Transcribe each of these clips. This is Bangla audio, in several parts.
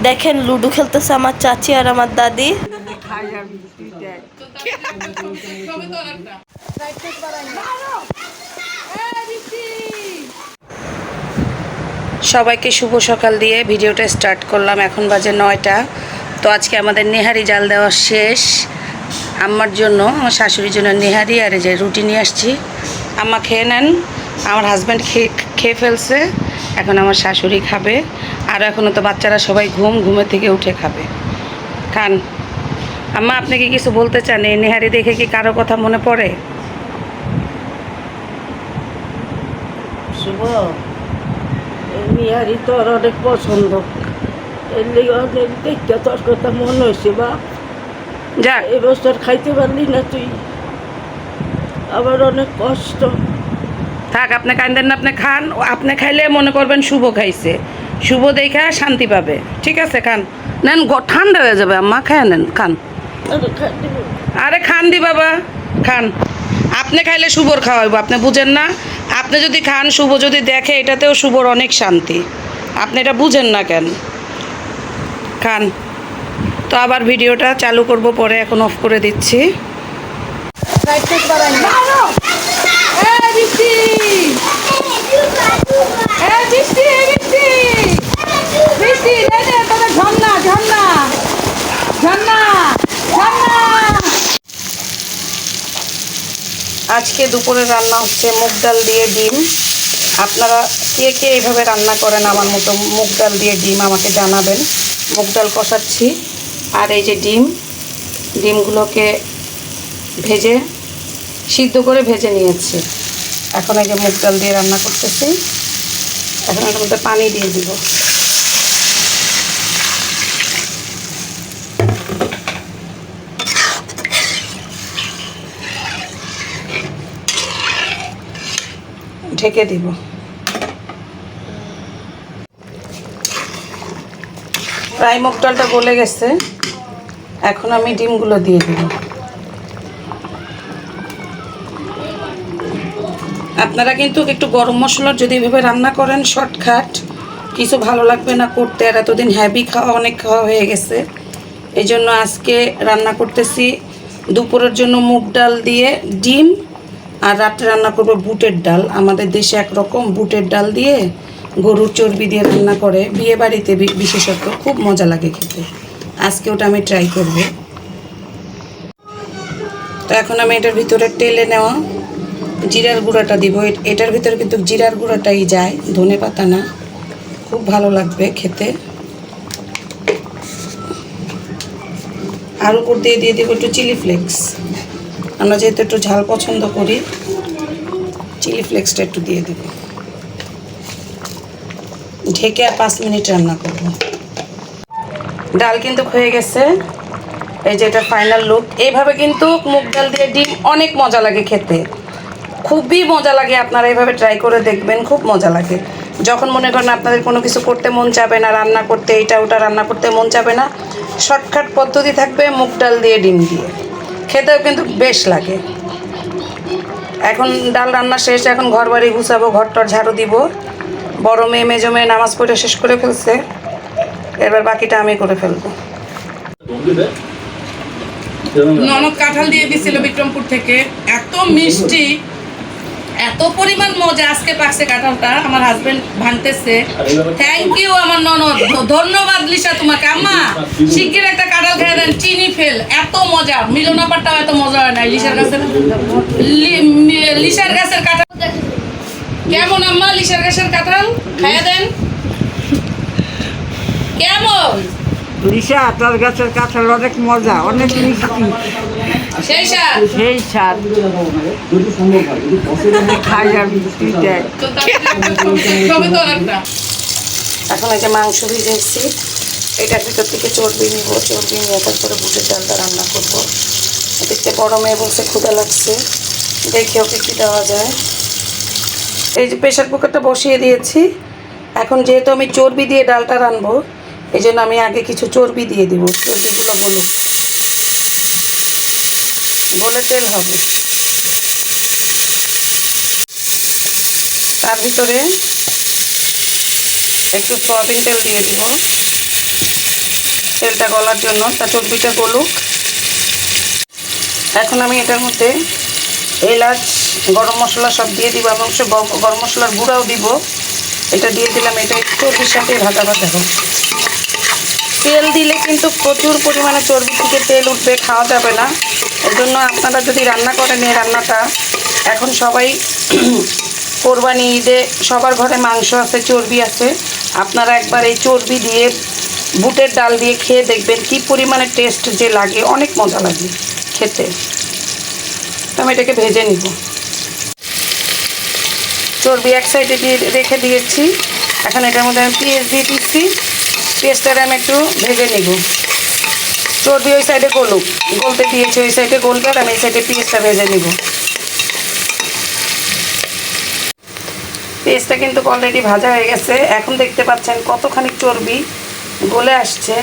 দেখেন লুডো খেলতেছে আমার চাচি আর আমার দাদি। সবাইকে শুভ সকাল দিয়ে ভিডিওটা স্টার্ট করলাম। এখন বাজে 9টা। তো আজকে আমাদের নেহারি জাল দেওয়া শেষ। আম্মার জন্য, আমার শাশুড়ির জন্য নেহারি আর এই যে রুটি নিয়ে আসছি। আম্মা খেয়ে নেন। আমার হাজব্যান্ড খেয়ে ফেলছে, এখন আমার শাশুড়ি খাবে। আর এখনও তো বাচ্চারা সবাই ঘুমের থেকে উঠে খাবে। খান। আম্মা, আপনি কি কিছু বলতে চান? এই নেহারি দেখে কি কারো কথা মনে পড়ে? শুভ, এই নিহারি তোর অনেক পছন্দ, এর লেগে অনেক দেখতে তোর কথা মনে হয়েছে। বা যা, এবছর খাইতে পারলি না তুই, আবার অনেক কষ্ট। থাক, আপনি কান্দেন না, আপনি খান। আপনি খাইলে মনে করবেন শুভ খাইছে, শুভ দেখা শান্তি পাবে। ঠিক আছে, খান। নেন, ঠান্ডা হয়ে যাবে আম্মা, খায় নেন, খান। আরে খাই দিব। আরে খান দি বাবা, খান। আপনি খাইলে শুভর খাওয়াইব, আপনি বুঝেন না? আপনি যদি খান, শুভ যদি দেখে, এটাতেও শুভর অনেক শান্তি। আপনি এটা বুঝেন না কেন? খান। তো আবার ভিডিওটা চালু করব পরে, এখন অফ করে দিচ্ছি। আজকে দুপুরে রান্না হচ্ছে মুগ ডাল দিয়ে ডিম। আপনারা কে কে এইভাবে রান্না করেন আমার মতো মুগ ডাল দিয়ে ডিম আমাকে জানাবেন। মুগ ডাল কষাচ্ছি, আর এই যে ডিমগুলোকে ভেজে সিদ্ধ করে ভেজে নিয়েছি। এখন এই যে মুগ ডাল দিয়ে রান্না করতেছি। এখন এর মধ্যে পানি দিয়ে দিব। ঢেকে দিব। প্রায় মুগ ডালটা গলে গেছে, এখন আমি ডিমগুলো দিয়ে দিব। আপনারা কিন্তু একটু গরম মশলার যদি এভাবে রান্না করেন, শর্টকাট, কিছু ভালো লাগবে না করতে। আর এতদিন হ্যাভি খাওয়া, অনেক খাওয়া হয়ে গেছে। এই জন্য আজকে রান্না করতেছি দুপুরের জন্য মুগ ডাল দিয়ে ডিম, আর রাত্রে রান্না করবো বুটের ডাল। আমাদের দেশে একরকম বুটের ডাল দিয়ে গরুর চর্বি দিয়ে রান্না করে, বিয়ে বাড়িতে বিশেষত খুব মজা লাগে খেতে। আজকে ওটা আমি ট্রাই করব। তো এখন আমি এটার ভিতরে টেলে নেওয়া জিরার গুঁড়াটা দিব। এটার ভিতরে কিন্তু জিরার গুঁড়াটাই যায়, ধনে পাতা না। খুব ভালো লাগবে খেতে। আর উপর দিয়ে দিব একটু চিলি ফ্লেক্স। আমরা যেহেতু একটু ঝাল পছন্দ করি, চিলি ফ্লেক্সটা একটু দিয়ে দেব। ঢেকে আর 5 মিনিট রান্না করব। ডাল কিন্তু হয়ে গেছে। এই যে এটা ফাইনাল লুক। এইভাবে কিন্তু মুগ ডাল দিয়ে ডিম অনেক মজা লাগে খেতে, খুবই মজা লাগে। আপনারা এইভাবে ট্রাই করে দেখবেন, খুব মজা লাগে। যখন মনে করেন আপনাদের কোনো কিছু করতে মন চাবে না, রান্না করতে, এইটা ওটা রান্না করতে মন চাবে না, শর্টকাট পদ্ধতি থাকবে মুগ ডাল দিয়ে ডিম দিয়ে, খেতেও কিন্তু বেশ লাগে। এখন ডাল রান্না শেষ, এখন ঘর বাড়ি গুছাবো, ঘরটর ঝাড়ু দিব। বড় মেয়ে মেজো মেয়ে নামাজ পড়ে শেষ করে ফেলছে, এবার বাকিটা আমি করে ফেলবো। ননদ কাঁঠাল দিয়ে দিছিল বিক্রমপুর থেকে, এত মিষ্টি, এত পরিমাণ মজা। আজকে পাকছে কাঁঠালটা, আমার হাজবেন্ড ভাঙতেছে। থ্যাংক ইউ আমার ননদ, ধন্যবাদ লিসা তোমাকে। আম্মা শিগগির একটা কাঁঠাল খেয়ে দেন, চিনি ফেল, এত মজা। মিলনা পাটটাও এত মজা হয় না। লিসার গাছের কাঁঠাল কেমন আম্মা? লিসার গাছের কাঁঠাল খাইয়া দেন, কেমন? লিসা, তোর গাছের কাঁঠাল অনেক মজা, অনেক মিষ্টি, সেই স্বাদ, সেই স্বাদ। খাই আমি দেখ। এখন এই যে মাংস ভিজেছি, এটার ভিতর থেকে চর্বি নিব। চর্বি নিয়ে তারপরে বুটের ডালটা রান্না করবো। দেখতে বড় মেয়ে বলছে ক্ষুধা লাগছে, দেখি ওকে কী দেওয়া যায়। এই যে প্রেশার কুকারটা বসিয়ে দিয়েছি। এখন যেহেতু আমি চর্বি দিয়ে ডালটা রানবো, এই জন্য আমি আগে কিছু চর্বি দিয়ে দিব। চর্বিগুলো গলুক, গলে তেল হবে। তার ভিতরে একটু সয়াবিন তেল দিয়ে দিব। তেলটা গলার জন্য, তা চর্বিটা গলুক। এখন আমি এটার মধ্যে এলাচ, গরম মশলা সব দিয়ে দিব এবং গরম মশলার গুঁড়াও দিব। এটা দিয়ে দিলাম, এটা চর্বির সাথে ভাজা ভাজা হোক। তেল দিলে কিন্তু প্রচুর পরিমাণে চর্বি থেকে তেল উঠবে, খাওয়া যাবে না। এর জন্য আপনারা যদি রান্না করেন, এই রান্নাটা এখন সবাই কোরবানি ঈদে সবার ঘরে মাংস আছে, চর্বি আছে, আপনারা একবার এই চর্বি দিয়ে বুটের ডাল দিয়ে খেয়ে দেখবেন কি পরিমাণে টেস্ট যে লাগে, অনেক মজা লাগে খেতে। তো আমি এটাকে ভেজে নিব। চর্বি এক সাইডে দিয়ে রেখে দিয়েছি। এখন এটার মধ্যে আমি পেঁয়াজ দিয়ে দিচ্ছি। পেঁয়াজটা আমি একটু ভেজে নিব। চর্বি ওই সাইডে গলুক, গলতে দিয়েছি, ওই সাইডে গলবে, আর আমি এই সাইডে পেঁয়াজটা ভেজে নিব। পেঁয়াজটা কিন্তু অলরেডি ভাজা হয়ে গেছে। এখন দেখতে পাচ্ছেন কতখানি চর্বি গলে আসছে।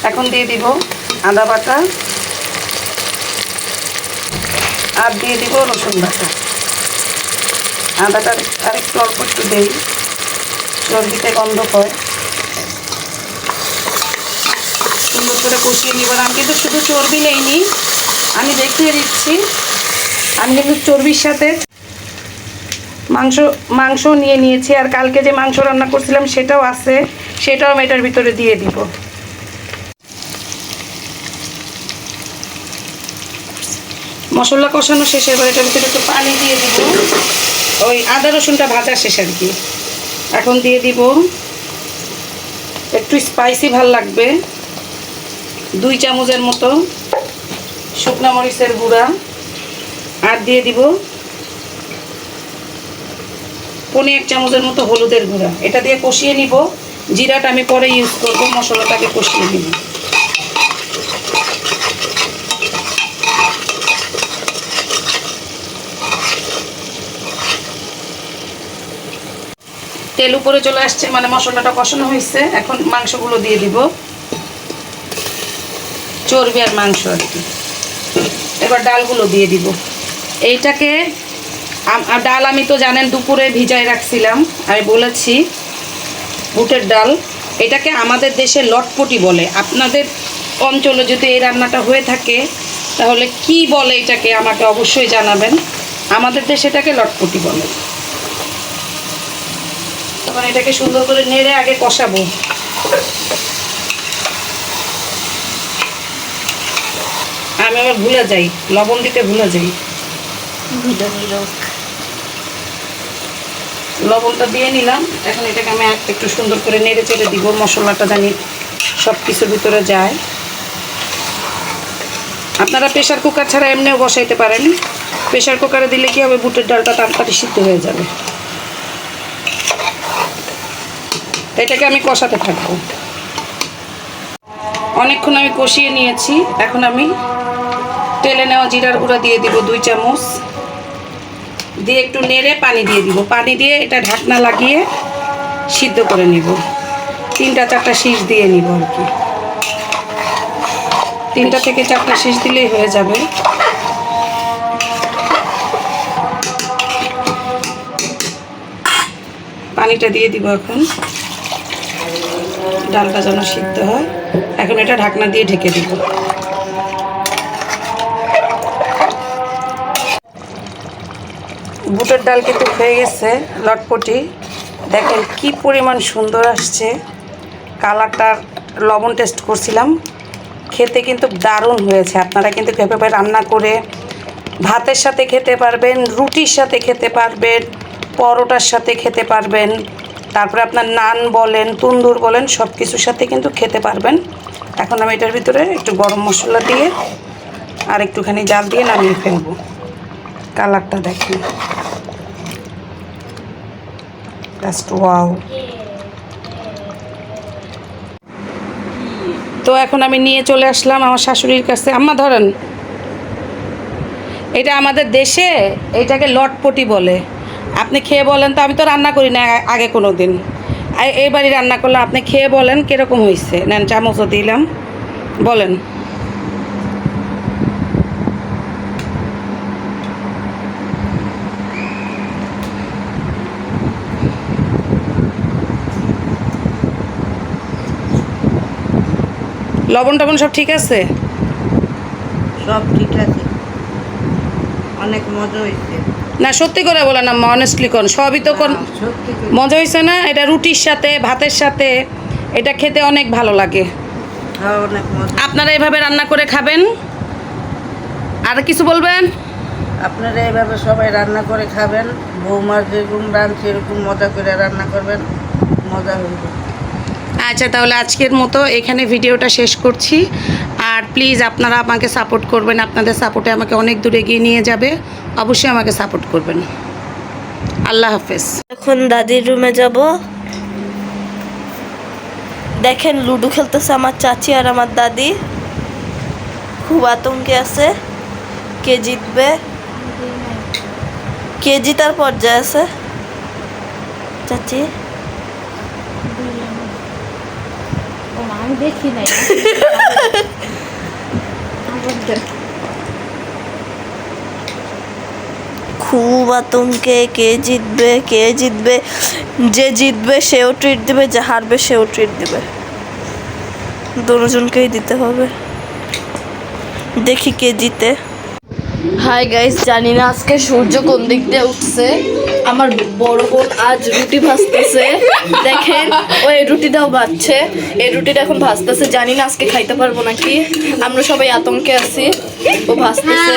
এখন দিয়ে দিব আদা বাটা, আর দিয়ে দিব রসুন বাটা। আদাটা আরেকটু অল্প একটু দেই, চর্বিতে গন্ধ হয়। সুন্দর করে কষিয়ে নিব। আমি কিন্তু শুধু চর্বি নেইনি, আমি দেখিয়ে দিচ্ছি, আমি কিন্তু চর্বির সাথে মাংস নিয়ে নিয়েছি। আর কালকে যে মাংস রান্না করছিলাম সেটাও আছে, সেটাও আমি এটার ভিতরে দিয়ে দিব। মশলা কষানো শেষে এবার এটার ভিতরে একটু পানি দিয়ে দিব। ওই আদা রসুনটা ভাজা শেষ আর কি। এখন দিয়ে দিব, একটু স্পাইসি ভাল লাগবে, 2 চামচের মতো শুকনো মরিচের গুঁড়া, আর দিয়ে দিব 1 চামচের মতো হলুদের গুঁড়া। এটা দিয়ে কষিয়ে নিব। জিরাটা আমি পরে ইউজ করব, মশলাটাকে কষিয়ে নিব। তেল উপরে চলে আসছে, মানে মশলাটা কষানো হয়েছে। এখন মাংসগুলো দিয়ে দিব, চর্বি আর মাংস আর কি। এবার ডালগুলো দিয়ে দিব। এইটাকে ডাল আমি তো জানেন দুপুরে ভিজায় রাখছিলাম, আমি বলেছি বুটের ডাল। এটাকে আমাদের দেশে লটপটি বলে। আপনাদের অঞ্চলে যদি এই রান্নাটা হয়ে থাকে তাহলে কি বলে এটাকে আমাকে অবশ্যই জানাবেন। আমাদের দেশে এটাকে লটপটি বলে। তখন এটাকে সুন্দর করে নেড়ে আগে কষাবো। আমি আবার ভুলে যাই, লবণ দিতে ভুলে যাই। লবণটা দিয়ে নিলাম। এখন এটাকে আমি একটু সুন্দর করে নেড়ে চেড়ে দিব, মশলাটা জানি সব কিছুর ভিতরে যায়। আপনারা প্রেশার কুকার ছাড়া এমনিও বসাইতে পারেন। প্রেশার কুকারে দিলে কি হবে, বুটের ডালটা তাড়াতাড়ি সিদ্ধ হয়ে যাবে। এটাকে আমি কষাতে থাকবো। অনেকক্ষণ আমি কষিয়ে নিয়েছি। এখন আমি তেলে নেওয়া জিরার গুঁড়া দিয়ে দিব 2 চামচ, দিয়ে একটু নেড়ে পানি দিয়ে দিব। পানি দিয়ে এটা ঢাকনা লাগিয়ে সিদ্ধ করে নিব। 3-4টা শীষ দিয়ে নিব আর কি। 3টা থেকে 4টা শীষ দিলেই হয়ে যাবে। পানিটা দিয়ে দিব এখন, ডালটা যেন সিদ্ধ হয়। এখন এটা ঢাকনা দিয়ে ঢেকে দিব। বুটের ডাল কিন্তু হয়ে গেছে লটপটি। দেখেন কি পরিমাণ সুন্দর আসছে কালারটার। লবণ টেস্ট করছিলাম, খেতে কিন্তু দারুণ হয়েছে। আপনারা কিন্তু এভাবে রান্না করে ভাতের সাথে খেতে পারবেন, রুটির সাথে খেতে পারবেন, পরোটার সাথে খেতে পারবেন, তারপরে আপনার নান বলেন, তন্দুর বলেন, সব কিছুর সাথে কিন্তু খেতে পারবেন। এখন আমি এটার ভিতরে একটু গরম মশলা দিয়ে আর একটুখানি জাল দিয়ে নামিয়ে ফেলবো। কালারটা দেখেন, জাস্ট ওয়াও। তো এখন আমি নিয়ে চলে আসলাম আমার শাশুড়ির কাছে। আম্মা ধরেন, এটা আমাদের দেশে এটাকে লটপটি বলে। আপনি খেয়ে বলেন তো, আমি তো রান্না করি না আগে কোনো দিন, এইবারই রান্না করলাম। আপনি খেয়ে বলেন কীরকম হয়েছে। নেন, চামচও দিলাম, বলেন। লবণ টবণ সব ঠিক আছে? সব ঠিক আছে, অনেক মজা হয়েছে। না সত্যি করে বলে না, অনেস্টলি কোন সবই তো কোন সত্যি করে। মজা হয়েছে না? এটা রুটির সাথে ভাতের সাথে এটা খেতে অনেক ভালো লাগে। হ্যাঁ, অনেক মজা। আপনারা এভাবে রান্না করে খাবেন। আর কিছু বলবেন? আপনারা এইভাবে সবাই রান্না করে খাবেন, বৌমার যেরকম রাঁধছে এরকম মজা করে রান্না করবেন, মজা হইবে। আচ্ছা, তাহলে আজকের মতো এখানে ভিডিওটা শেষ করছি। আর প্লিজ আপনারা আমাকে সাপোর্ট করবেন, আপনাদের সাপোর্টে আমাকে অনেক দূর এগিয়ে নিয়ে যাবে। অবশ্যই আমাকে সাপোর্ট করবেন। আল্লাহ হাফেজ। এখন দাদির রুমে যাব। দেখেন লুডো খেলতেছে আমার চাচি আর আমার দাদি, খুব আতঙ্কে আছে কে জিতবে, কে জিতার পর্যায়ে আছে। চাচি আমি দেখি নাই খুব আতঙ্কে কে জিতবে, কে জিতবে। যে জিতবে সেও ট্রিট দিবে, যে হারবে সেও ট্রিট দিবে, দুজনকেই দিতে হবে। দেখি কে জিতে। হাই গাইস, জানি না আজকে সূর্য কোন দিক দিয়ে উঠছে। আমার বড় বোন আজ রুটি ভাজতেছে, দেখেন ও এই রুটিটাও ভাজছে। এই রুটিটা এখন ভাজতেছে, জানি না আজকে খাইতে পারবো নাকি। আমরা সবাই আতঙ্কে আছি, ও ভাজতেছে।